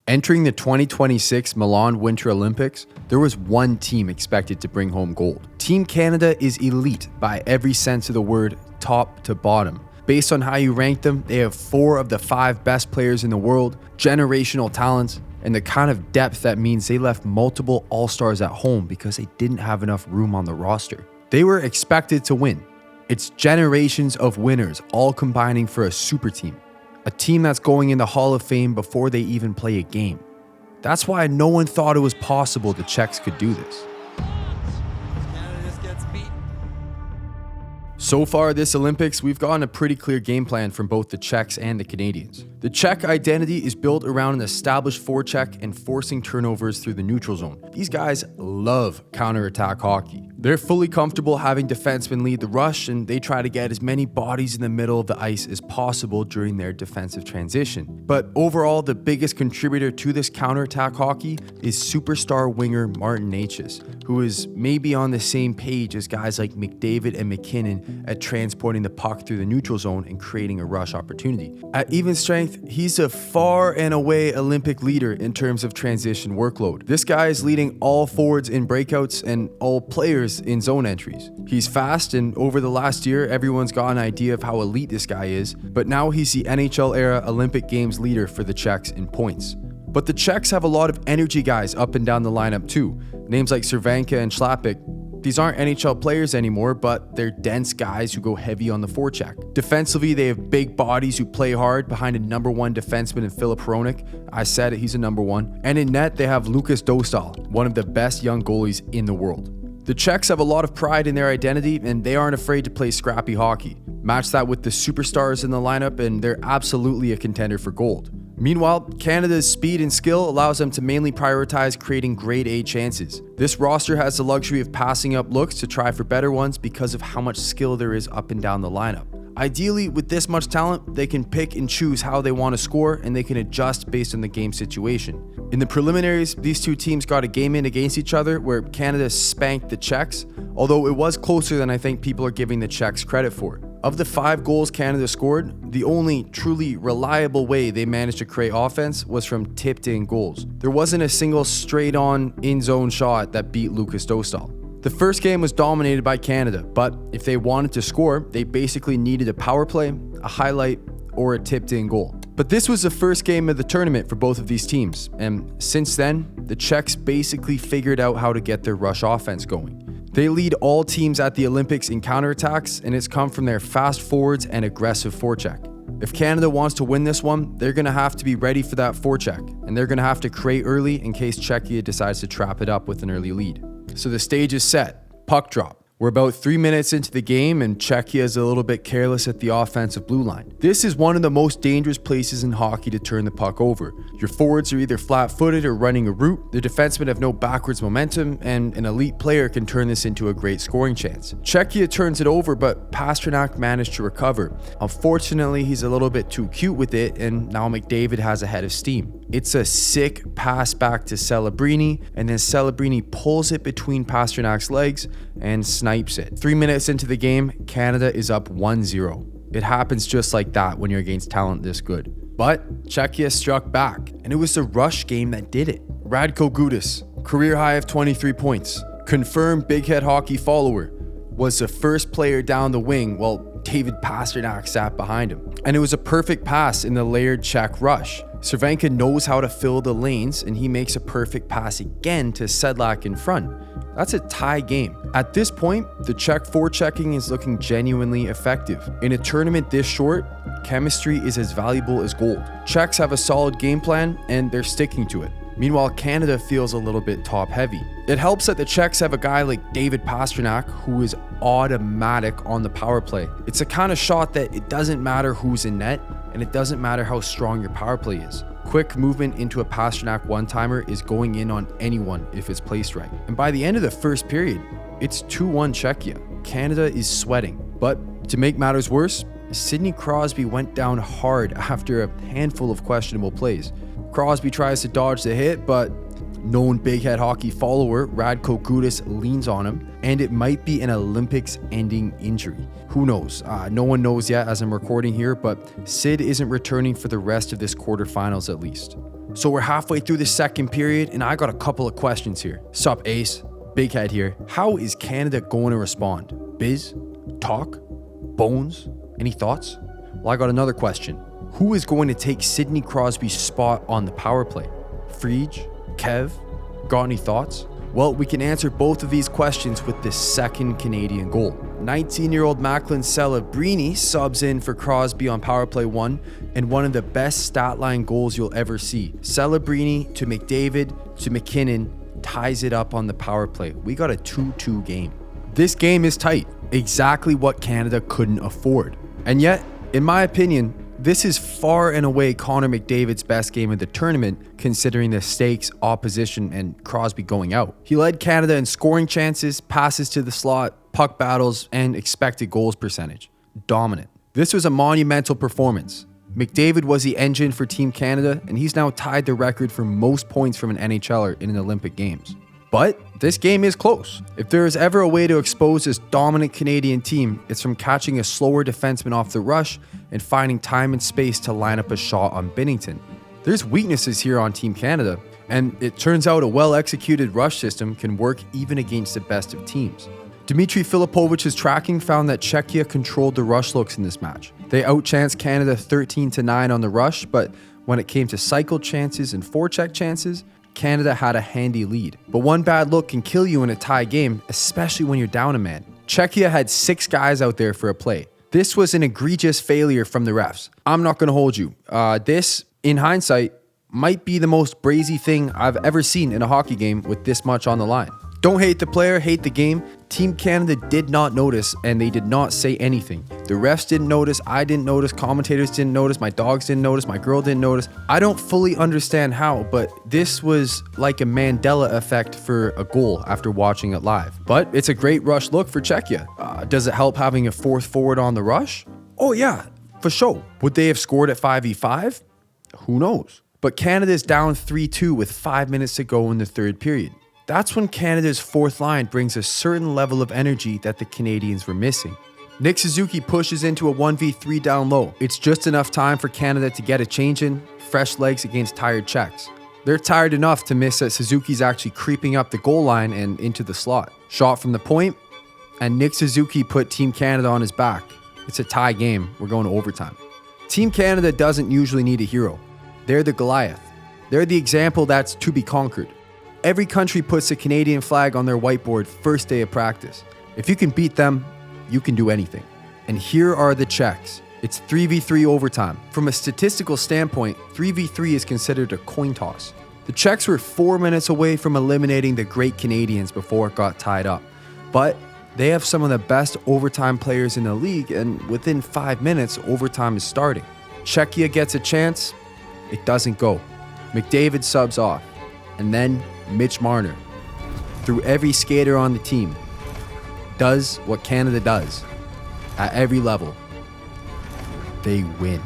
Entering the 2026 Milan Winter Olympics, there was one team expected to bring home gold. Team Canada is elite by every sense of the word, top to bottom. Based on how you rank them, they have 4 of the 5 best players in the world, generational talents, and the kind of depth that means they left multiple all-stars at home because they didn't have enough room on the roster. They were expected to win. It's generations of winners all combining for a super team. A team that's going in the Hall of Fame before they even play a game. That's why no one thought it was possible the Czechs could do this. So far this Olympics, we've gotten a pretty clear game plan from both the Czechs and the Canadians. The Czech identity is built around an established forecheck and forcing turnovers through the neutral zone. These guys love counterattack hockey. They're fully comfortable having defensemen lead the rush, and they try to get as many bodies in the middle of the ice as possible during their defensive transition. But overall, the biggest contributor to this counterattack hockey is superstar winger Martin Necas, who is maybe on the same page as guys like McDavid and McKinnon at transporting the puck through the neutral zone and creating a rush opportunity. At even strength, he's a far and away Olympic leader in terms of transition workload. This guy is leading all forwards in breakouts and all players in zone entries. He's fast, and over the last year, everyone's got an idea of how elite this guy is, but now he's the NHL-era Olympic Games leader for the Czechs in points. But the Czechs have a lot of energy guys up and down the lineup too. Names like Cervenka and Schlappick. These aren't NHL players anymore, but they're dense guys who go heavy on the forecheck. Defensively, they have big bodies who play hard behind a number 1 defenseman in Filip Hronek. I said it, he's a number 1. And in net, they have Lukas Dostal, one of the best young goalies in the world. The Czechs have a lot of pride in their identity, and they aren't afraid to play scrappy hockey. Match that with the superstars in the lineup, and they're absolutely a contender for gold. Meanwhile, Canada's speed and skill allows them to mainly prioritize creating grade A chances. This roster has the luxury of passing up looks to try for better ones because of how much skill there is up and down the lineup. Ideally, with this much talent, they can pick and choose how they want to score, and they can adjust based on the game situation. In the preliminaries, these two teams got a game in against each other where Canada spanked the Czechs, although it was closer than I think people are giving the Czechs credit for. Of the 5 goals Canada scored, the only truly reliable way they managed to create offense was from tipped in goals. There wasn't a single straight on in-zone shot that beat Lukas Dostal. The first game was dominated by Canada, but if they wanted to score, they basically needed a power play, a highlight, or a tipped in goal. But this was the first game of the tournament for both of these teams, and since then, the Czechs basically figured out how to get their rush offense going. They lead all teams at the Olympics in counterattacks, and it's come from their fast forwards and aggressive forecheck. If Canada wants to win this one, they're going to have to be ready for that forecheck, and they're going to have to create early in case Czechia decides to trap it up with an early lead. So the stage is set. Puck drop. We're about 3 minutes into the game, and Czechia is a little bit careless at the offensive blue line. This is one of the most dangerous places in hockey to turn the puck over. Your forwards are either flat-footed or running a route, the defensemen have no backwards momentum, and an elite player can turn this into a great scoring chance. Czechia turns it over, but Pastrnak managed to recover. Unfortunately, he's a little bit too cute with it, and now McDavid has a head of steam. It's a sick pass back to Celebrini, and then Celebrini pulls it between Pasternak's legs and snipes it. 3 minutes into the game, Canada is up 1-0. It happens just like that when you're against talent this good. But Czechia struck back, and it was the rush game that did it. Radko Gudas, career high of 23 points, confirmed Big Head Hockey follower, was the first player down the wing while David Pastrnak sat behind him. And it was a perfect pass in the layered Czech rush. Cervenka knows how to fill the lanes, and he makes a perfect pass again to Sedlak in front. That's a tie game. At this point, the Czech forechecking is looking genuinely effective. In a tournament this short, chemistry is as valuable as gold. Czechs have a solid game plan, and they're sticking to it. Meanwhile, Canada feels a little bit top-heavy. It helps that the Czechs have a guy like David Pastrnak who is automatic on the power play. It's a kind of shot that it doesn't matter who's in net, and it doesn't matter how strong your power play is. Quick movement into a Pastrnak one-timer is going in on anyone if it's placed right. And by the end of the first period, it's 2-1 Czechia. Canada is sweating. But to make matters worse, Sidney Crosby went down hard after a handful of questionable plays. Crosby tries to dodge the hit, but Known Big Head Hockey follower Radko Gudas leans on him, and it might be an Olympics-ending injury. Who knows? No one knows yet as I'm recording here, but Sid isn't returning for the rest of this quarterfinals at least. So we're halfway through the second period, and I got a couple of questions here. Sup, Ace? Big Head here. How is Canada going to respond? Biz? Talk? Bones? Any thoughts? Well, I got another question. Who is going to take Sidney Crosby's spot on the power play? Frege? Kev? Got any thoughts? Well, we can answer both of these questions with the second Canadian goal. 19-year-old Macklin Celebrini subs in for Crosby on power play 1, and one of the best stat line goals you'll ever see. Celebrini to McDavid to McKinnon ties it up on the power play. We got a 2-2 game. This game is tight, exactly what Canada couldn't afford. And yet, in my opinion, this is far and away Connor McDavid's best game of the tournament, considering the stakes, opposition, and Crosby going out. He led Canada in scoring chances, passes to the slot, puck battles, and expected goals percentage. Dominant. This was a monumental performance. McDavid was the engine for Team Canada, and he's now tied the record for most points from an NHLer in an Olympic Games. But this game is close. If there is ever a way to expose this dominant Canadian team, it's from catching a slower defenseman off the rush and finding time and space to line up a shot on Binnington. There's weaknesses here on Team Canada, and it turns out a well-executed rush system can work even against the best of teams. Dmitry Filipovich's tracking found that Czechia controlled the rush looks in this match. They outchanced Canada 13-9 on the rush, but when it came to cycle chances and forecheck chances, Canada had a handy lead. But one bad look can kill you in a tie game, especially when you're down a man. Czechia had 6 guys out there for a play. This was an egregious failure from the refs. I'm not going to hold you. This, in hindsight, might be the most brazy thing I've ever seen in a hockey game with this much on the line. Don't hate the player, hate the game. Team Canada did not notice, and they did not say anything. The refs didn't notice, I didn't notice, commentators didn't notice, my dogs didn't notice, my girl didn't notice. I don't fully understand how, but this was like a Mandela effect for a goal after watching it live. But it's a great rush look for Czechia. Does it help having a fourth forward on the rush? Oh yeah, for sure. Would they have scored at 5v5? Who knows? But Canada's down 3-2 with 5 minutes to go in the third period. That's when Canada's fourth line brings a certain level of energy that the Canadians were missing. Nick Suzuki pushes into a 1v3 down low. It's just enough time for Canada to get a change in, fresh legs against tired Czechs. They're tired enough to miss that Suzuki's actually creeping up the goal line and into the slot. Shot from the point, and Nick Suzuki put Team Canada on his back. It's a tie game. We're going to overtime. Team Canada doesn't usually need a hero. They're the Goliath. They're the example that's to be conquered. Every country puts a Canadian flag on their whiteboard first day of practice. If you can beat them, you can do anything. And here are the Czechs. It's 3v3 overtime. From a statistical standpoint, 3v3 is considered a coin toss. The Czechs were 4 minutes away from eliminating the great Canadians before it got tied up. But they have some of the best overtime players in the league, and within 5 minutes, overtime is starting. Czechia gets a chance, it doesn't go. McDavid subs off. And then Mitch Marner, through every skater on the team, does what Canada does at every level. They win.